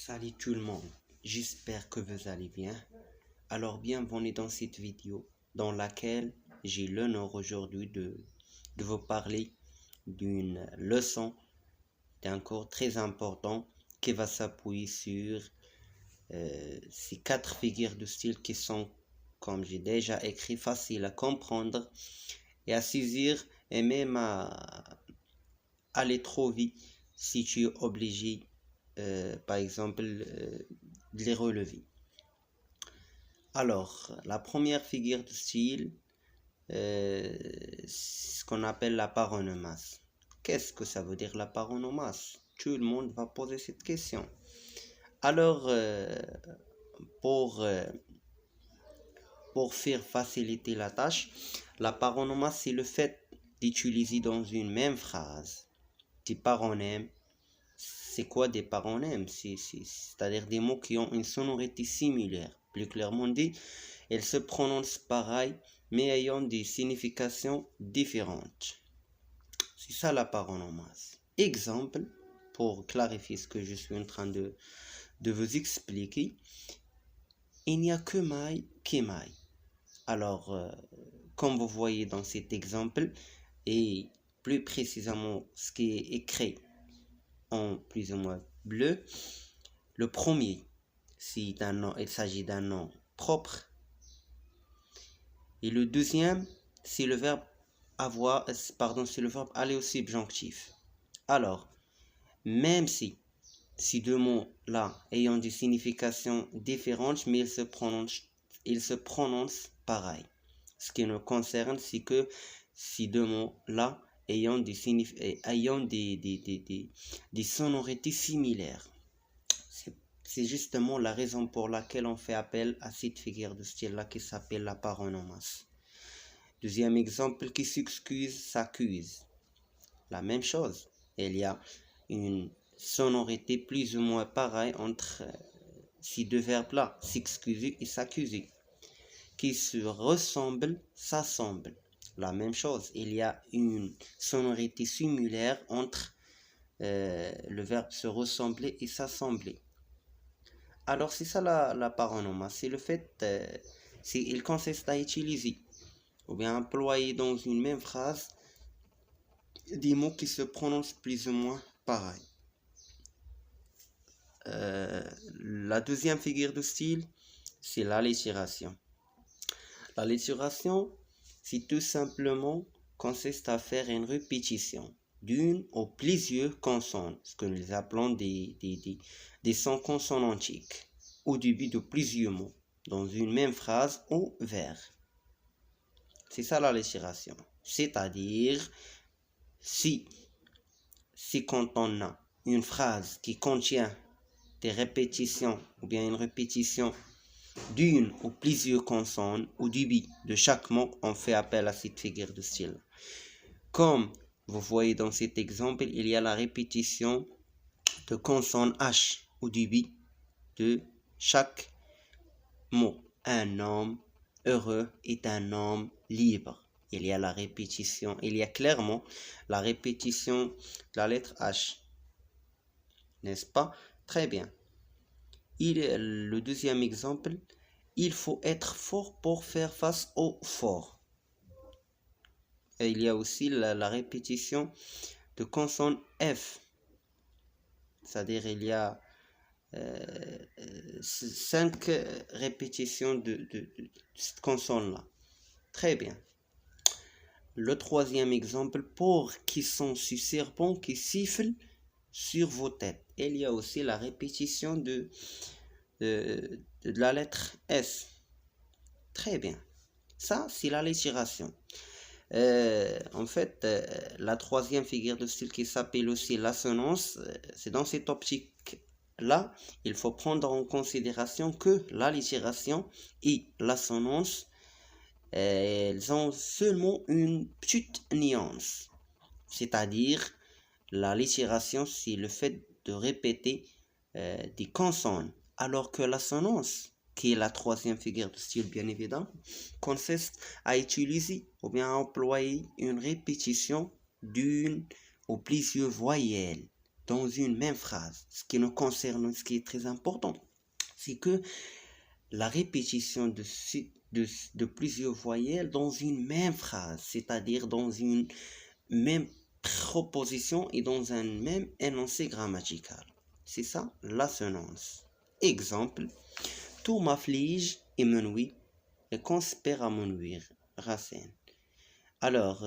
Salut tout le monde, j'espère que vous allez bien. Alors bienvenue dans cette vidéo dans laquelle j'ai l'honneur aujourd'hui de vous parler d'une leçon d'un cours très important qui va s'appuyer sur ces 4 figures de style qui sont, comme j'ai déjà écrit, faciles à comprendre et à saisir et même à aller trop vite si tu es obligé par exemple de les relever. Alors, la première figure de style, ce qu'on appelle la paronomase. Qu'est-ce que ça veut dire la paronomase? Tout le monde va poser cette question. Alors, pour faire faciliter la tâche, la paronomase, c'est le fait d'utiliser dans une même phrase des paronèmes. C'est quoi des paronèmes? C'est-à-dire des mots qui ont une sonorité similaire. Plus clairement dit, elles se prononcent pareil, mais ayant des significations différentes. C'est ça la paronomase. Exemple, pour clarifier ce que je suis en train de vous expliquer, il n'y a que maille qui maille. Alors, comme vous voyez dans cet exemple, et plus précisément ce qui est écrit en plus ou moins bleu, le premier, il s'agit d'un nom propre, et le deuxième, c'est le verbe c'est le verbe aller au subjonctif. Alors, même si ces deux mots-là ayant des significations différentes, mais ils se prononcent pareil. Ce qui nous concerne, c'est que ces deux mots-là ayant des sonorités similaires. C'est justement la raison pour laquelle on fait appel à cette figure de style-là qui s'appelle la paronomase. Deuxième exemple, qui s'excuse, s'accuse. La même chose. Il y a une sonorité plus ou moins pareille entre ces deux verbes-là, s'excuser et s'accuser. Qui se ressemblent, s'assemblent. La même chose. Il y a une sonorité similaire entre le verbe se ressembler et s'assembler. Alors c'est ça la paronomase, c'est le fait, il consiste à utiliser ou bien employer dans une même phrase des mots qui se prononcent plus ou moins pareil. La deuxième figure de style, c'est l'allitération. L'allitération, c'est tout simplement consiste à faire une répétition d'une ou plusieurs consonnes, ce que nous appelons des sons consonantiques, au début de plusieurs mots, dans une même phrase ou vers. C'est ça l'allitération. C'est-à-dire, si quand on a une phrase qui contient des répétitions, ou bien une répétition d'une ou plusieurs consonnes au début de chaque mot, on fait appel à cette figure de style. Comme vous voyez dans cet exemple, il y a la répétition de consonne H au début de chaque mot. Un homme heureux est un homme libre. Il y a la répétition, il y a clairement la répétition de la lettre H. N'est-ce pas? Très bien. Le deuxième exemple, il faut être fort pour faire face au fort. Et il y a aussi la répétition de consonne F. C'est-à-dire il y a 5 répétitions de cette consonne-là. Très bien. Le troisième exemple, pour qui sont ce serpent qui siffle sur vos têtes. Il y a aussi la répétition de la lettre S. Très bien. Ça, c'est l'allitération. En fait, la troisième figure de style qui s'appelle aussi l'assonance, c'est dans cette optique-là, il faut prendre en considération que l'allitération et l'assonance, elles ont seulement une petite nuance. C'est-à-dire, l'allitération, c'est le fait de répéter des consonnes, alors que l'assonance, qui est la troisième figure de style bien évidemment, consiste à utiliser ou bien à employer une répétition d'une ou plusieurs voyelles dans une même phrase. Ce qui nous concerne, ce qui est très important, c'est que la répétition de plusieurs voyelles dans une même phrase, c'est-à-dire dans une même proposition et dans un même énoncé grammatical. C'est ça, l'assonance. Exemple, tout m'afflige et me nuit et conspire à me nuire. Racine. Alors,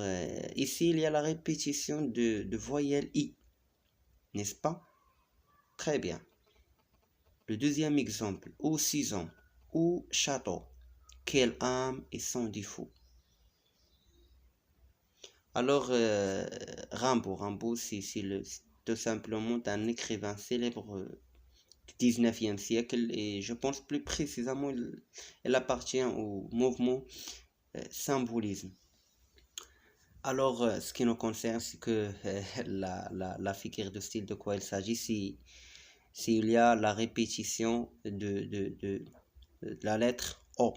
ici, il y a la répétition de voyelle I, n'est-ce pas? Très bien. Le deuxième exemple, ou 6 ans, ou château, quelle âme et son défaut. Alors, Rimbaud, c'est tout simplement un écrivain célèbre du 19e siècle et je pense plus précisément, il appartient au mouvement symbolisme. Alors, ce qui nous concerne, c'est que la figure de style de quoi il s'agit, c'est il y a la répétition de la lettre O,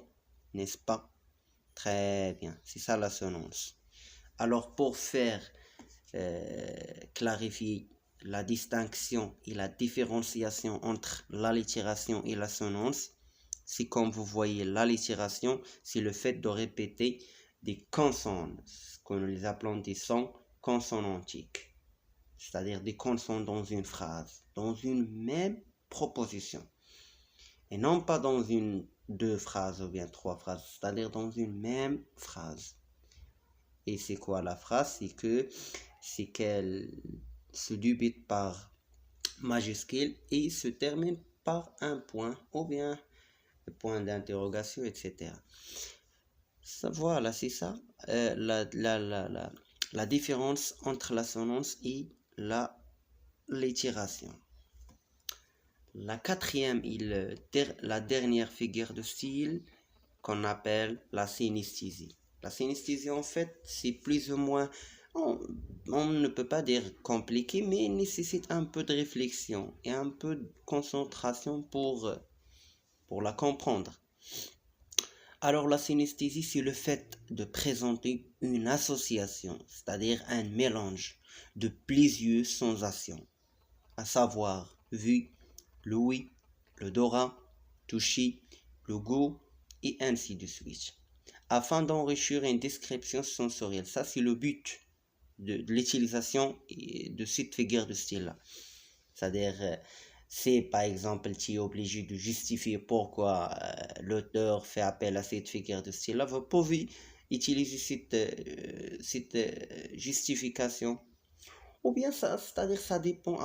n'est-ce pas? Très bien, c'est ça l'assonance. Alors, pour faire clarifier la distinction et la différenciation entre l'allitération et l'assonance, c'est comme vous voyez, l'allitération, c'est le fait de répéter des consonnes, ce que nous les appelons des sons consonantiques, c'est-à-dire des consonnes dans une phrase, dans une même proposition, et non pas dans deux phrases ou bien 3 phrases, c'est-à-dire dans une même phrase. Et c'est quoi la phrase? C'est qu'elle se débute par majuscule et se termine par un point ou bien un point d'interrogation, etc. Voilà, c'est ça la différence entre l'assonance et l'allitération. La quatrième et la dernière figure de style qu'on appelle la synesthésie. La synesthésie, en fait, c'est plus ou moins, on ne peut pas dire compliqué, mais nécessite un peu de réflexion et un peu de concentration pour la comprendre. Alors, la synesthésie, c'est le fait de présenter une association, c'est-à-dire un mélange de plusieurs sensations, à savoir vue, l'ouïe, l'odorat, toucher, le goût, et ainsi de suite, afin d'enrichir une description sensorielle. Ça, c'est le but de l'utilisation de cette figure de style-là. C'est-à-dire, c'est par exemple, tu es obligé de justifier pourquoi l'auteur fait appel à cette figure de style-là. Vous pouvez utiliser cette justification. Ou bien ça, c'est-à-dire ça dépend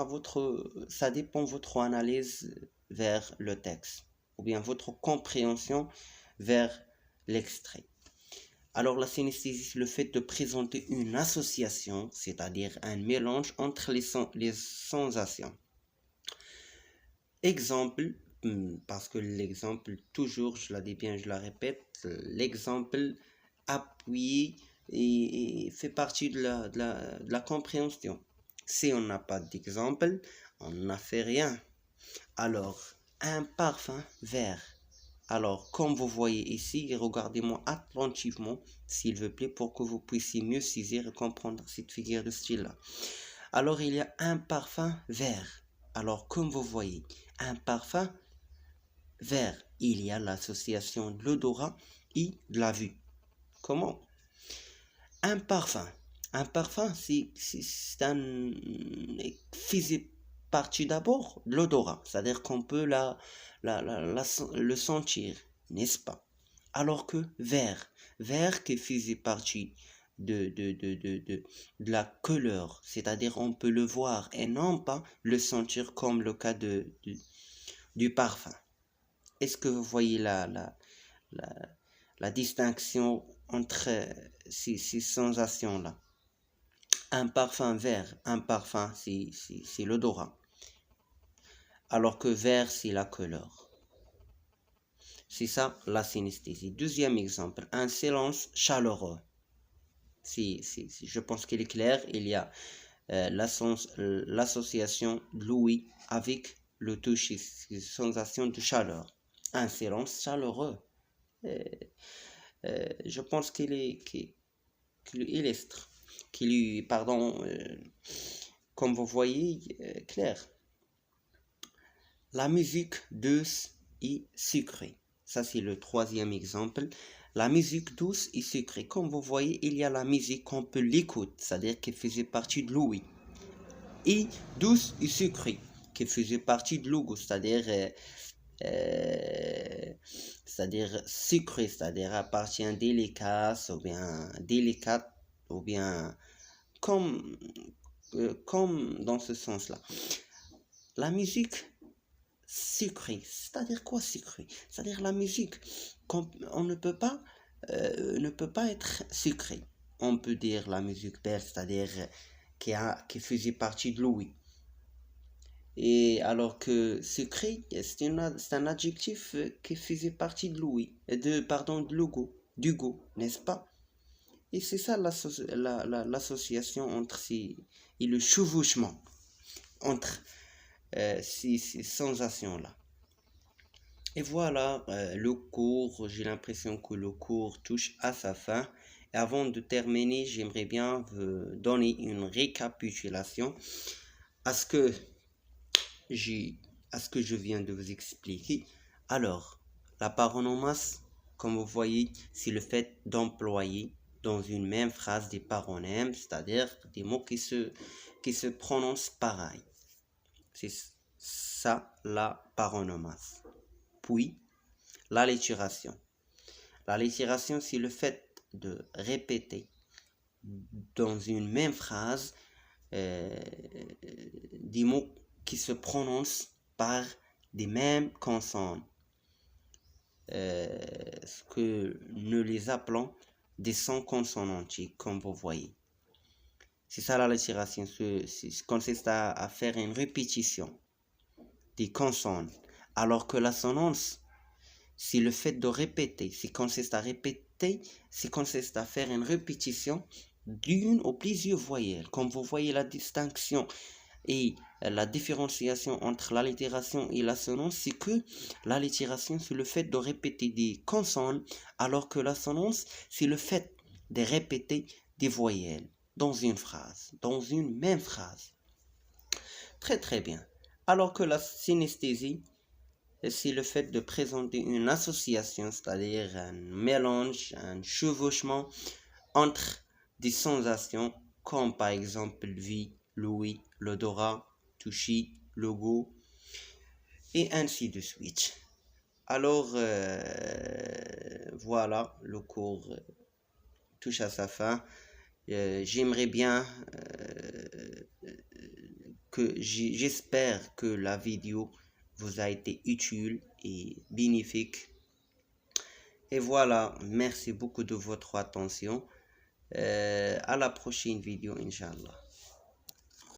votre analyse vers le texte, ou bien votre compréhension vers l'extrait. Alors la synesthésie, c'est le fait de présenter une association, c'est-à-dire un mélange entre les sensations. Exemple, parce que l'exemple, toujours, je la dis bien, je la répète, l'exemple appuyé et fait partie de la compréhension. Si on n'a pas d'exemple, on n'a fait rien. Alors, un parfum vert. Alors, comme vous voyez ici, regardez-moi attentivement, s'il vous plaît, pour que vous puissiez mieux saisir et comprendre cette figure de style-là. Alors, il y a un parfum vert. Alors, comme vous voyez, un parfum vert, il y a l'association de l'odorat et de la vue. Comment? Un parfum, c'est faisait partie d'abord de l'odorat, c'est-à-dire qu'on peut le sentir, n'est-ce pas? Alors que vert qui faisait partie de la couleur, c'est-à-dire on peut le voir et non pas le sentir comme le cas du parfum. Est-ce que vous voyez la distinction entre ces sensations-là? Un parfum vert, un parfum, c'est l'odorat, alors que vert, c'est la couleur. C'est ça la synesthésie. Deuxième exemple, un silence chaleureux. Je pense qu'il est clair, il y a l'association de l'ouïe avec le toucher, sensation de chaleur. Un silence chaleureux. Je pense qu'il illustre, comme vous voyez, clair. La musique douce et sucrée. Ça, c'est le troisième exemple. La musique douce et sucrée. Comme vous voyez, il y a la musique qu'on peut l'écouter, c'est-à-dire qui faisait partie de l'ouïe. Et douce et sucrée, qui faisait partie de l'ogo, c'est-à-dire sucré, c'est-à-dire à partir délicat, ou bien comme, comme dans ce sens-là. La musique sucrée, c'est-à-dire quoi sucré? C'est-à-dire la musique, on ne peut pas être sucré. On peut dire la musique belle, c'est-à-dire qui faisait partie de l'ouïe. Et alors que sucré, c'est un adjectif qui faisait partie de l'ouïe, de l'ogo, du go, n'est-ce pas? Et c'est ça l'association entre et le chevauchement entre ces sensations-là. Et voilà, le cours, j'ai l'impression que le cours touche à sa fin. Et avant de terminer, j'aimerais bien vous donner une récapitulation à ce que je viens de vous expliquer. Alors, la paronomase, comme vous voyez, c'est le fait d'employer dans une même phrase des paronèmes, c'est-à-dire des mots qui se prononcent pareil. C'est ça la paronomase. Puis, l'allitération. L'allitération, c'est le fait de répéter dans une même phrase des mots qui se prononcent par des mêmes consonnes, ce que nous les appelons des sons consonantiques, comme vous voyez. C'est ça l'allitération, ça consiste à faire une répétition des consonnes, alors que l'assonance, c'est le fait de répéter, ça consiste à faire une répétition d'une ou plusieurs voyelles. Comme vous voyez la distinction et la différenciation entre l'allitération et l'assonance, c'est que l'allitération, c'est le fait de répéter des consonnes, alors que l'assonance, c'est le fait de répéter des voyelles dans une phrase, dans une même phrase. Très très bien. Alors que la synesthésie, c'est le fait de présenter une association, c'est-à-dire un mélange, un chevauchement entre des sensations comme par exemple vue, l'ouïe, l'odorat, toucher, le goût, et ainsi de suite. Alors, voilà, le cours touche à sa fin. J'aimerais bien j'espère que la vidéo vous a été utile et bénéfique. Et voilà, merci beaucoup de votre attention. À la prochaine vidéo, Inch'Allah.